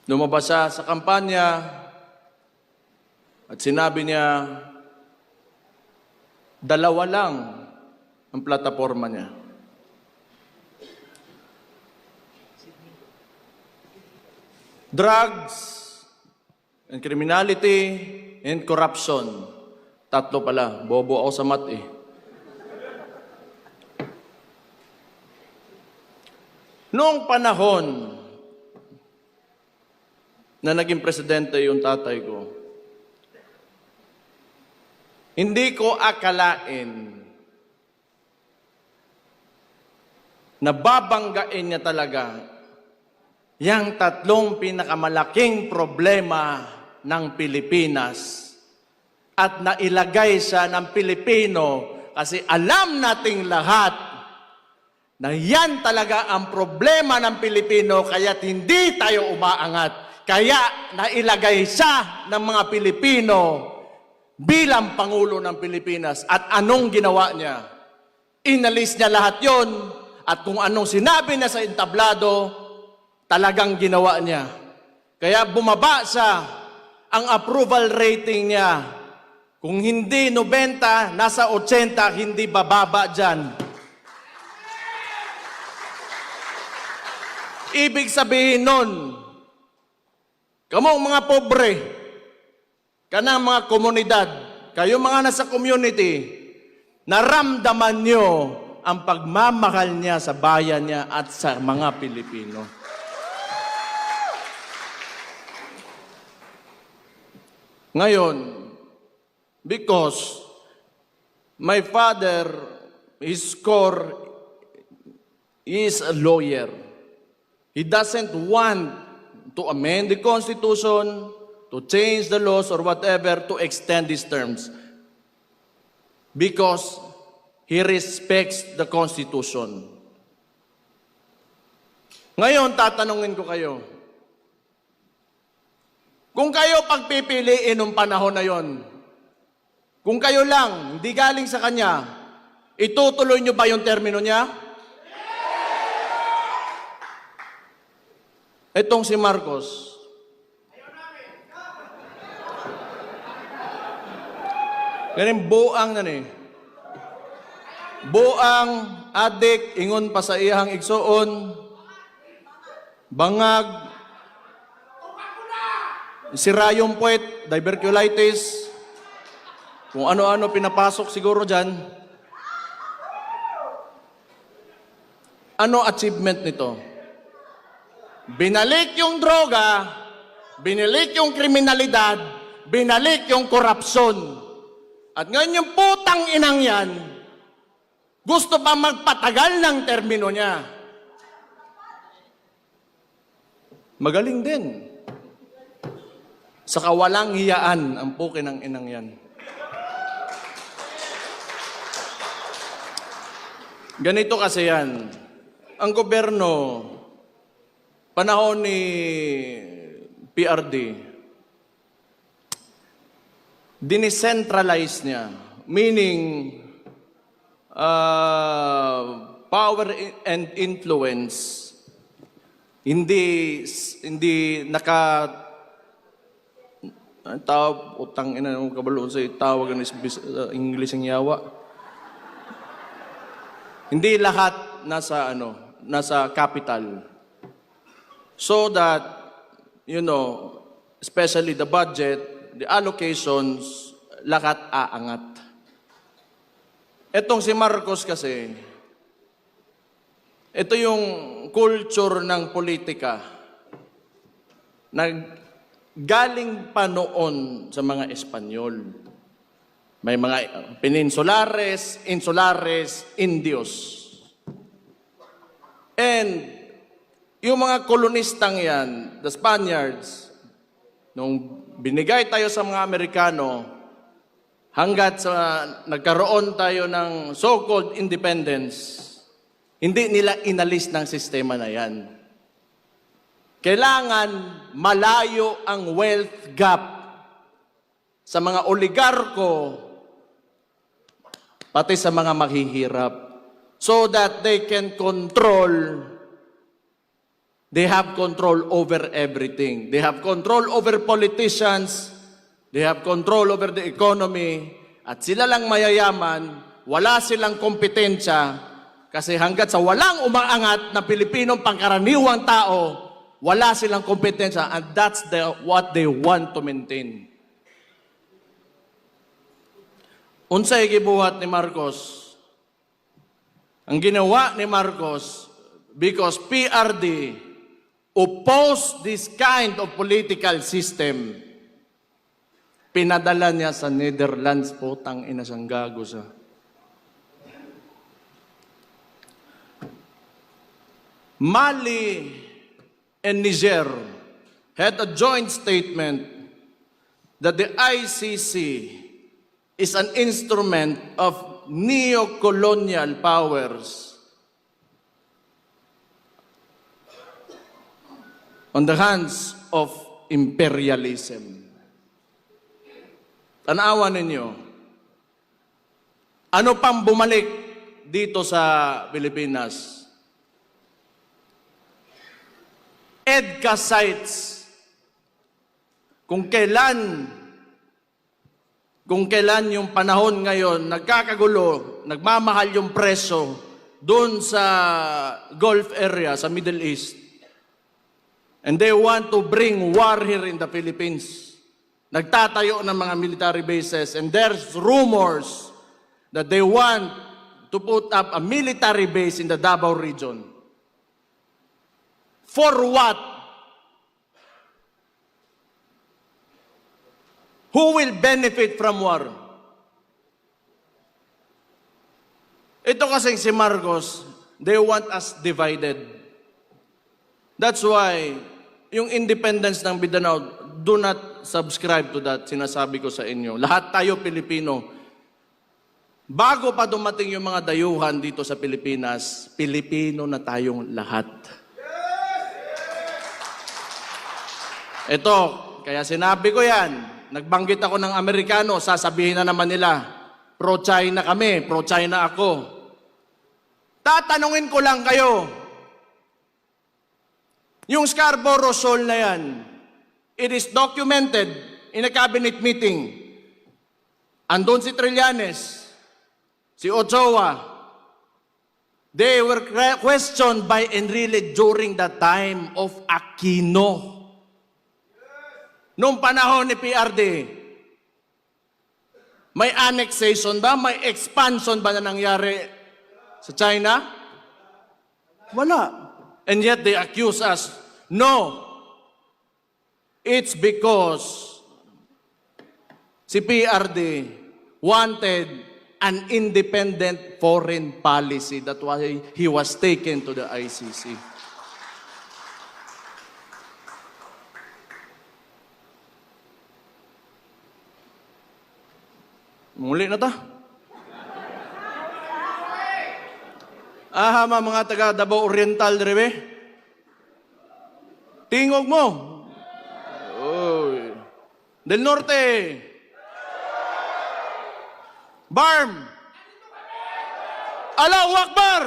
Lumabas siya sa kampanya at sinabi niya, dalawa lang ang plataforma niya. Drugs and criminality and corruption. Tatlo pala. Bobo ako sa mat eh. Noong panahon na naging presidente yung tatay ko, hindi ko akalain na babanggain niya talaga yang tatlong pinakamalaking problema ng Pilipinas at nailagay siya ng Pilipino kasi alam nating lahat na yan talaga ang problema ng Pilipino kaya't hindi tayo umaangat. Kaya nailagay siya ng mga Pilipino bilang Pangulo ng Pilipinas. At anong ginawa niya? Inalis niya lahat yon at kung anong sinabi niya sa entablado, talagang ginawa niya. Kaya bumaba siya ang approval rating niya. Kung hindi 90, nasa 80, hindi bababa dyan. Ibig sabihin nun, kamong mga pobre, kanang mga komunidad, kayo mga nasa community, naramdaman nyo ang pagmamahal niya sa bayan niya at sa mga Pilipino. Ngayon, because my father, his core is a lawyer. He doesn't want to amend the Constitution, to change the laws or whatever to extend these terms. Because he respects the Constitution. Ngayon, tatanungin ko kayo. Kung kayo pagpipiliin ng panahon na yon, kung kayo lang, hindi galing sa kanya, itutuloy nyo ba yung termino niya? Itong si Marcos, ganun buang na ni. Buang, adik, ingon pa sa iyang igsoon, bangag, sirayong puwet, diverculitis, kung ano-ano pinapasok siguro dyan. Ano achievement nito? Binalik yung droga, binalik yung kriminalidad, binalik yung korupsyon. At ngayon yung putang inang yan, gusto pa magpatagal ng termino niya. Magaling din. Sa kawalang hiyaan ang pukin ng inang yan. Ganito kasi yan. Ang gobyerno, panahon ni PRD, dinicentralize niya. Meaning, power and influence, hindi tawag, utang ina ng kabalo sa tawag ng English ang yawa. Hindi lahat nasa capital. So that, especially the budget, the allocations, lahat aangat. Etong si Marcos kasi, ito yung culture ng politika na galing pa noon sa mga Espanyol. May mga peninsulares, insulares, Indios. And yung mga kolonistang yan, the Spaniards, nung binigay tayo sa mga Amerikano, hanggat sa nagkaroon tayo ng so-called independence, hindi nila inalis ng sistema na yan. Kailangan malayo ang wealth gap sa mga oligarko, pati sa mga maghihirap, so that they can control They have control over everything. They have control over politicians. They have control over the economy. At sila lang mayayaman, wala silang kompetensya. Kasi hanggat sa walang umaangat na Pilipinong pangkaraniwang tao, wala silang kompetensya. And that's what they want to maintain. Unsay gibuhat ni Marcos? Ang ginawa ni Marcos, because PRD opposed this kind of political system, pinadala niya sa Netherlands, putang ina siyang gago sa. Mali and Niger had a joint statement that the ICC is an instrument of neo-colonial powers on the hands of imperialism. Tanawan ninyo, ano pang bumalik dito sa Pilipinas? EDCA sites. Kung kailan yung panahon ngayon, nagkakagulo, nagmamahal yung preso doon sa Gulf area, sa Middle East. And they want to bring war here in the Philippines. Nagtatayo ng mga military bases. And there's rumors that they want to put up a military base in the Davao region. For what? Who will benefit from war? Ito kasing si Marcos, they want us divided. That's why, yung independence ng Mindanao, do not subscribe to that, sinasabi ko sa inyo. Lahat tayo Pilipino. Bago pa dumating yung mga dayuhan dito sa Pilipinas, Pilipino na tayong lahat. Ito, kaya sinabi ko yan, nagbanggit ako ng Amerikano, sasabihin na naman nila, pro-China kami, pro-China ako. Tatanungin ko lang kayo, yung Scarborough Shoal na yan, it is documented in a cabinet meeting. Andun si Trillanes, si Ochoa. They were questioned by Enrile during the time of Aquino. Noong panahon ni PRD, may annexation ba? May expansion ba na nangyari sa China? Wala. And yet they accuse us. No. It's because si PRD wanted an independent foreign policy. That's why he was taken to the ICC. Muli na ta. Ahama mga taga Davao Oriental direbe. Tingog mo. Oy. Del Norte. Barm. Allahu Akbar.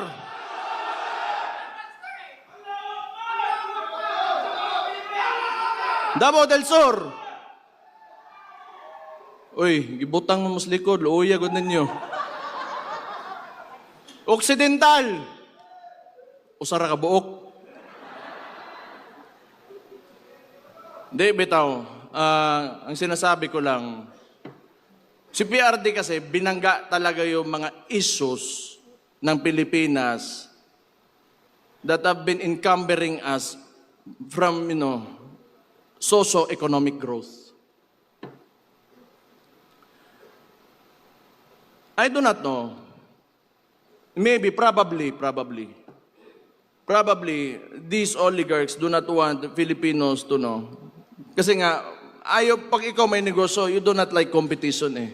Davao del Sur. Uy, gibutang mo mas likod, luuya gud ninyo. Occidental. Usara ka buok. Di, bitaw. Ang sinasabi ko lang, si PRD kasi binangga talaga yung mga issues ng Pilipinas that have been encumbering us from, socio-economic growth. I do not know. Maybe, probably, these oligarchs do not want Filipinos to know. Kasi nga, pag ikaw may negosyo, you do not like competition eh.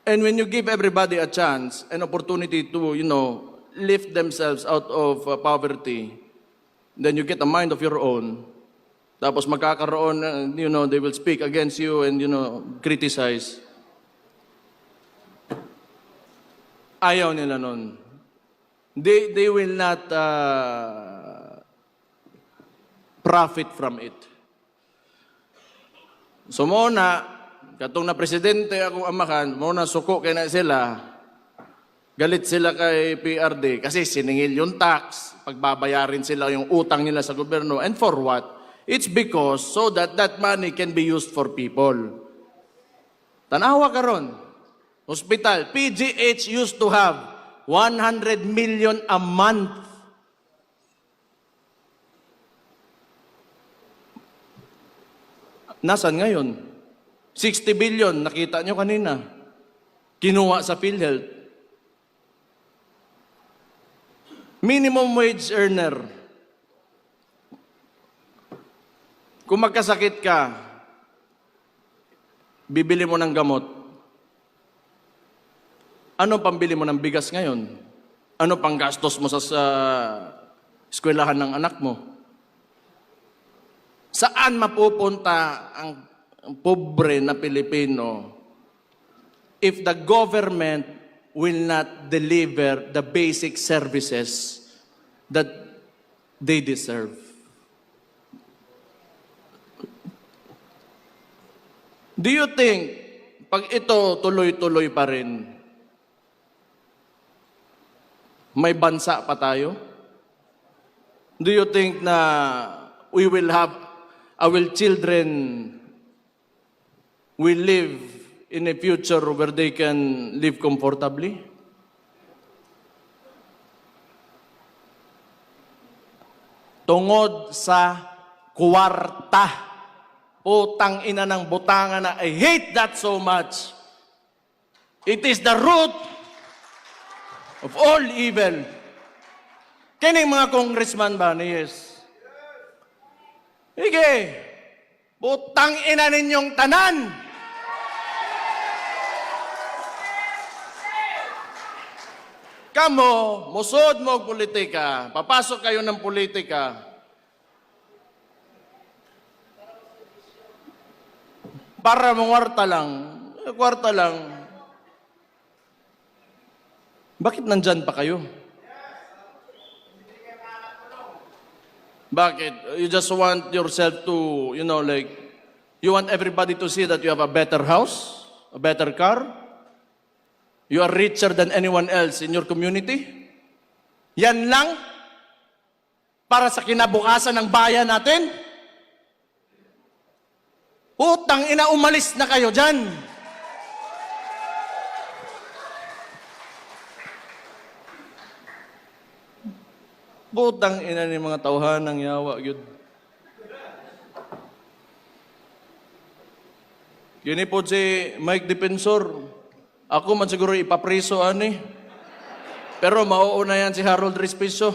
And when you give everybody a chance, an opportunity to, lift themselves out of poverty, then you get a mind of your own. Tapos magkakaroon, they will speak against you and, criticize. Ayaw nila nun. They will not profit from it. So muna, katong na presidente akong amakan, muna suko kay na sila, galit sila kay PRD kasi siningil yung tax, pagbabayarin sila yung utang nila sa gobyerno. And for what? It's because so that that money can be used for people. Tanawa karon, hospital, PGH used to have 100 million a month. Nasaan ngayon? 60 billion, nakita nyo kanina. Kinuha sa PhilHealth. Minimum wage earner. Kung magkasakit ka, bibili mo ng gamot. Ano pambili mo ng bigas ngayon? Ano pang gastos mo sa eskwelahan ng anak mo? Saan mapupunta ang pobre na Pilipino if the government will not deliver the basic services that they deserve? Do you think, pag ito tuloy-tuloy pa rin, may bansa pa tayo? Do you think na we will have, our children will live in a future where they can live comfortably? Tungod sa kwarta. Putang ina ng butangan na I hate that so much. It is the root of all evil. Kining mga congressman ba ni yes? Sige. Putang ina ninyong tanan. Kamo, musod mo og politika, papasok kayo ng politika, para mong kwarta lang. Bakit nandyan pa kayo? Bakit? You just want yourself to, like, you want everybody to see that you have a better house, a better car, you are richer than anyone else in your community? Yan lang? Para sa kinabukasan ng bayan natin? Utang ina, umalis na kayo dyan. Butang ina ni mga tawhanang yawa, yun. Yun po si Mike Defensor. Ako man siguro ipapriso, ani. Pero mauuna yan si Harold Respicio.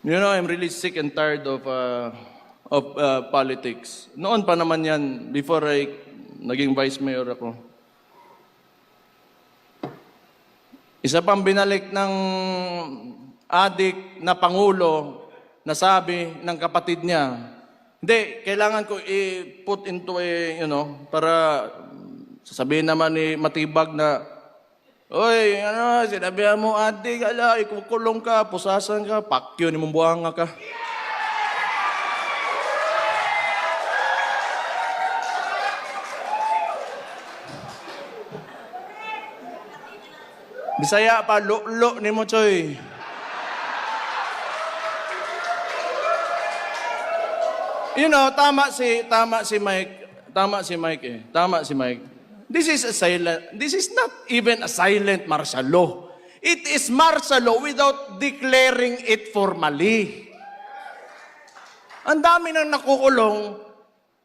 I'm really sick and tired of politics. Noon pa naman yan, before I naging vice mayor ako. Isa pang binalik ng adik na pangulo na sabi ng kapatid niya, hindi, kailangan ko i-put into para sasabihin naman ni Matibag na, oy, sinabihan mo, adik, ikukulong ka, pusasan ka, pakyo ni mong buhanga ka. Bisaya pa, lo ni mo, choy. Tama si Mike. This is not even a silent martial law. It is martial law without declaring it formally. Ang dami nang nakukulong,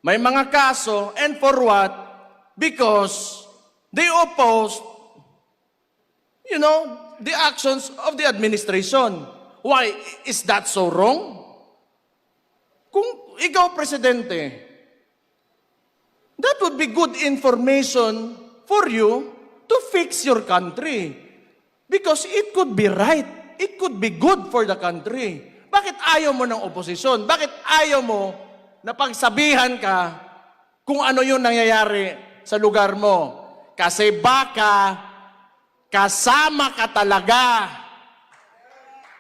may mga kaso, and for what? Because they opposed, the actions of the administration. Why? Is that so wrong? Kung ikaw, Presidente, that would be good information for you to fix your country. Because it could be right. It could be good for the country. Bakit ayaw mo ng oposisyon? Bakit ayaw mo na pagsabihan ka kung ano yung nangyayari sa lugar mo? Kasi baka kasama ka talaga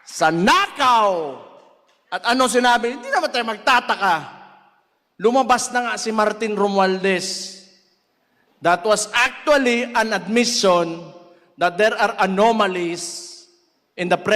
sa nakaw. At ano sinabi? Hindi naman tayo magtataka. Lumabas na nga si Martin Romualdez. That was actually an admission that there are anomalies in the